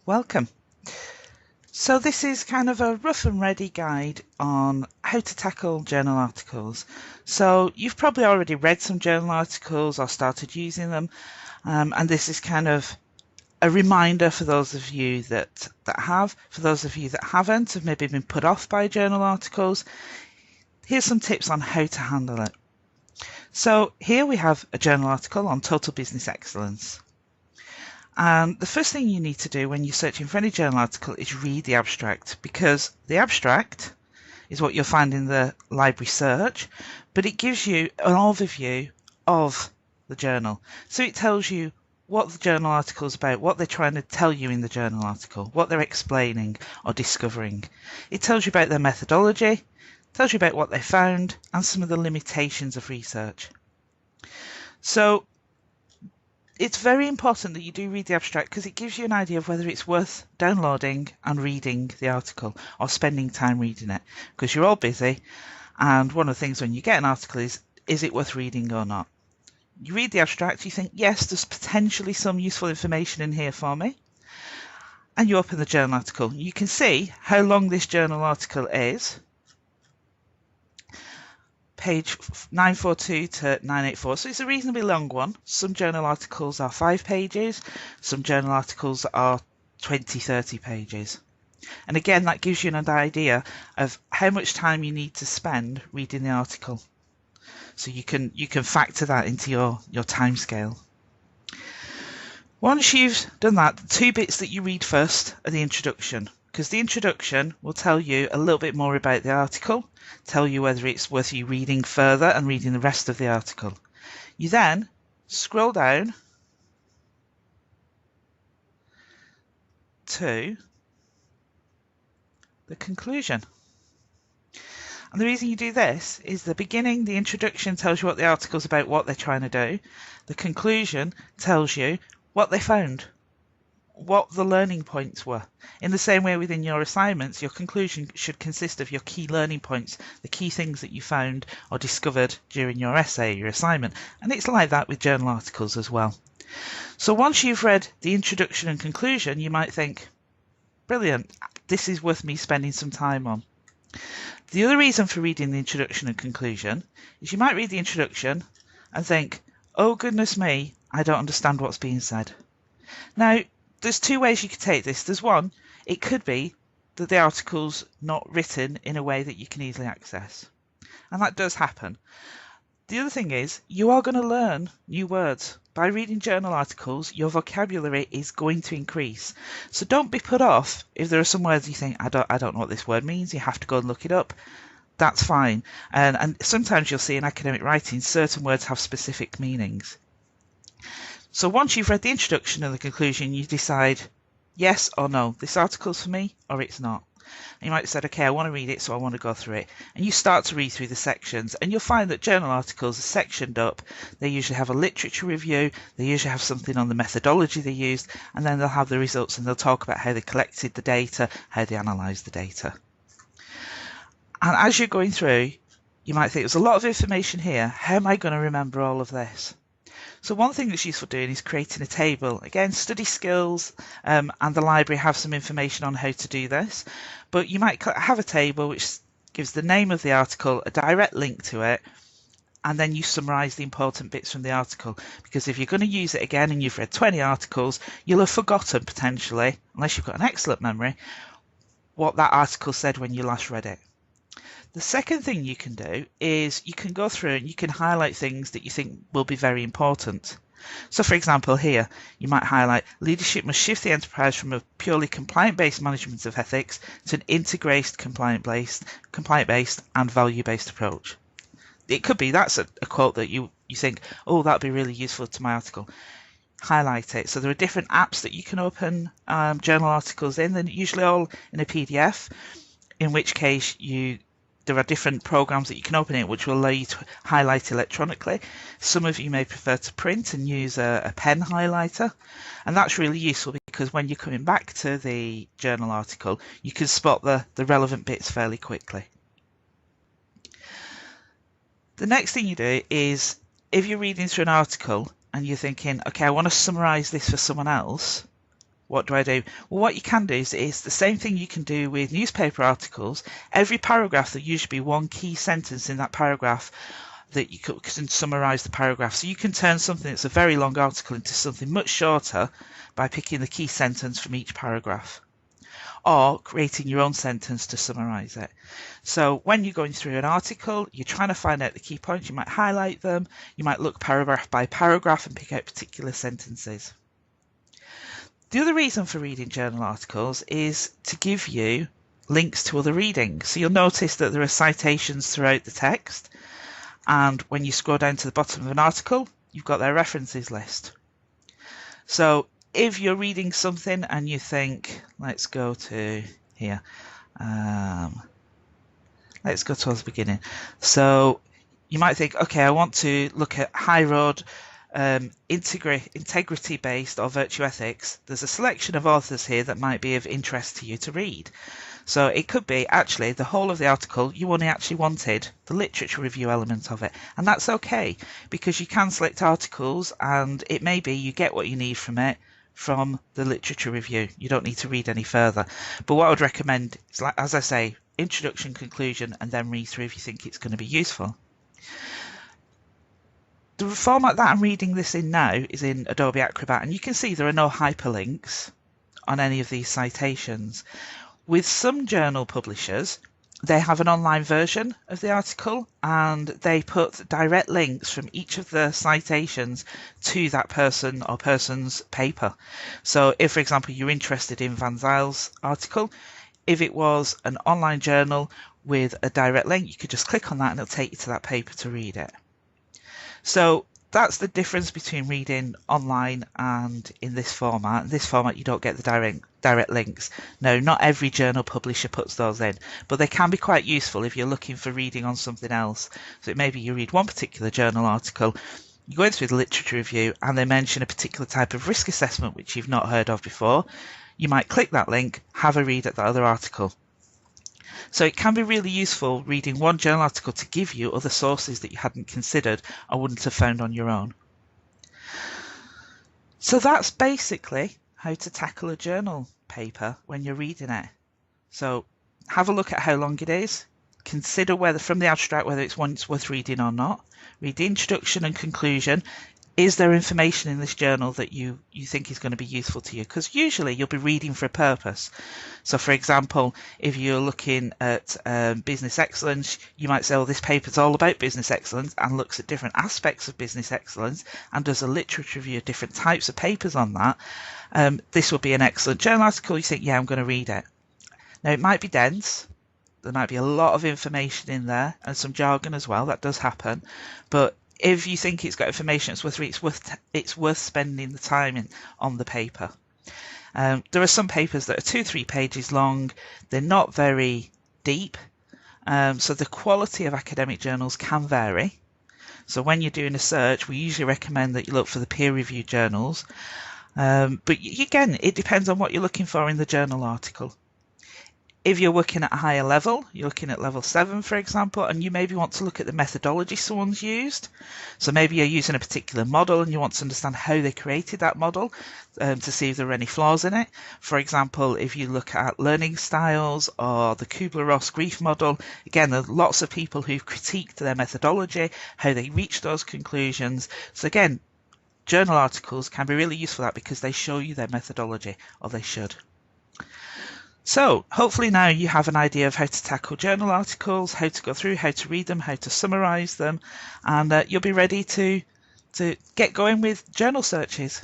welcome. So this is kind of a rough and ready guide on how to tackle journal articles. So you've probably already read some journal articles or started using them, and this is kind of a reminder for those of you that have. For those of you that haven't, have maybe been put off by journal articles, here's some tips on how to handle it. So here we have a journal article on total business excellence. And the first thing you need to do when you're searching for any journal article is read the abstract, because the abstract is what you'll find in the library search, but it gives you an overview of the journal. So it tells you what the journal article is about, what they're trying to tell you in the journal article, what they're explaining or discovering. It tells you about their methodology, tells you about what they found, and some of the limitations of research. So it's very important that you do read the abstract, because it gives you an idea of whether it's worth downloading and reading the article or spending time reading it, because you're all busy, and one of the things when you get an article is it worth reading or not? You read the abstract, you think, yes, there's potentially some useful information in here for me, and you open the journal article. You can see how long this journal article is. Page 942 to 984, so it's a reasonably long one. Some journal articles are 5 pages, some journal articles are 20-30 pages. And again, that gives you an idea of how much time you need to spend reading the article. So you can factor that into your time scale. Once you've done that, the two bits that you read first are the introduction, because the introduction will tell you a little bit more about the article, tell you whether it's worth you reading further and reading the rest of the article. You then scroll down to the conclusion. And the reason you do this is the beginning, the introduction, tells you what the article's about, what they're trying to do. The conclusion tells you what they found, what the learning points were. In the same way within your assignments, your conclusion should consist of your key learning points, the key things that you found or discovered during your essay, your assignment. And it's like that with journal articles as well. So once you've read the introduction and conclusion, you might think, brilliant, this is worth me spending some time on. The other reason for reading the introduction and conclusion is you might read the introduction and think, oh goodness me, I don't understand what's being said. Now, there's two ways you could take this. There's one, it could be that the article's not written in a way that you can easily access. And that does happen. The other thing is, you are going to learn new words. By reading journal articles, your vocabulary is going to increase. So don't be put off if there are some words you think, I don't know what this word means. You have to go and look it up. That's fine. And sometimes you'll see in academic writing, certain words have specific meanings. So once you've read the introduction and the conclusion, you decide yes or no, this article's for me or it's not. And you might have said, okay, I want to read it, so I want to go through it. And you start to read through the sections, and you'll find that journal articles are sectioned up. They usually have a literature review, they usually have something on the methodology they used, and then they'll have the results and they'll talk about how they collected the data, how they analysed the data. And as you're going through, you might think there's a lot of information here. How am I going to remember all of this? So one thing that's useful doing is creating a table. Again, study skills and the library have some information on how to do this, but you might have a table which gives the name of the article, a direct link to it, and then you summarise the important bits from the article. Because if you're going to use it again and you've read 20 articles, you'll have forgotten potentially, unless you've got an excellent memory, what that article said when you last read it. The second thing you can do is you can go through and you can highlight things that you think will be very important. So for example here, you might highlight leadership must shift the enterprise from a purely compliant-based management of ethics to an integrated compliant-based and value-based approach. It could be that's a quote that you think, oh, that'd be really useful to my article. Highlight it. So there are different apps that you can open journal articles in. They're usually all in a PDF, in which case there are different programs that you can open it which will allow you to highlight electronically. Some of you may prefer to print and use a pen highlighter, and that's really useful because when you're coming back to the journal article, you can spot the relevant bits fairly quickly. The next thing you do is, if you're reading through an article and you're thinking, okay, I want to summarise this for someone else, What do I do? Well, what you can do is the same thing you can do with newspaper articles. Every paragraph, there'll usually be one key sentence in that paragraph that you can summarize the paragraph. So you can turn something that's a very long article into something much shorter by picking the key sentence from each paragraph, or creating your own sentence to summarize it. So when you're going through an article, you're trying to find out the key points. You might highlight them. You might look paragraph by paragraph and pick out particular sentences. The other reason for reading journal articles is to give you links to other reading. So you'll notice that there are citations throughout the text, and when you scroll down to the bottom of an article, you've got their references list. So if you're reading something and you think, let's go to here, let's go towards the beginning. So you might think, okay, I want to look at high road integrity-based or virtue ethics. There's a selection of authors here that might be of interest to you to read. So it could be actually the whole of the article, you only actually wanted the literature review element of it. And that's okay, because you can select articles and it may be you get what you need from it from the literature review. You don't need to read any further. But what I would recommend is, like, as I say, introduction, conclusion, and then read through if you think it's going to be useful. The format that I'm reading this in now is in Adobe Acrobat, and you can see there are no hyperlinks on any of these citations. With some journal publishers, they have an online version of the article and they put direct links from each of the citations to that person or person's paper. So if, for example, you're interested in Van Zyle's article, if it was an online journal with a direct link, you could just click on that and it'll take you to that paper to read it. So that's the difference between reading online and in this format. In this format, you don't get the direct links. No, not every journal publisher puts those in, but they can be quite useful if you're looking for reading on something else. So maybe you read one particular journal article, you're going through the literature review, and they mention a particular type of risk assessment which you've not heard of before. You might click that link, have a read at that other article. So it can be really useful reading one journal article to give you other sources that you hadn't considered or wouldn't have found on your own. So that's basically how to tackle a journal paper when you're reading it. So have a look at how long it is. Consider whether, from the abstract, whether it's one that's worth reading or not. Read the introduction and conclusion. Is there information in this journal that you think is going to be useful to you? Because usually you'll be reading for a purpose. So, for example, if you're looking at business excellence, you might say, oh, this paper's all about business excellence and looks at different aspects of business excellence and does a literature review of different types of papers on that. This will be an excellent journal article. You think, yeah, I'm going to read it. Now, it might be dense. There might be a lot of information in there and some jargon as well. That does happen. But if you think it's got information it's worth spending the time on the paper. There are some papers that are 2-3 pages long. They're not very deep. So the quality of academic journals can vary. So when you're doing a search, we usually recommend that you look for the peer-reviewed journals. But again, it depends on what you're looking for in the journal article. If you're working at a higher level, you're looking at level 7, for example, and you maybe want to look at the methodology someone's used. So maybe you're using a particular model and you want to understand how they created that model to see if there are any flaws in it. For example, if you look at learning styles or the Kubler-Ross grief model, again, there are lots of people who've critiqued their methodology, how they reached those conclusions. So again, journal articles can be really useful for that because they show you their methodology, or they should. So hopefully now you have an idea of how to tackle journal articles, how to go through, how to read them, how to summarize them, and you'll be ready to get going with journal searches.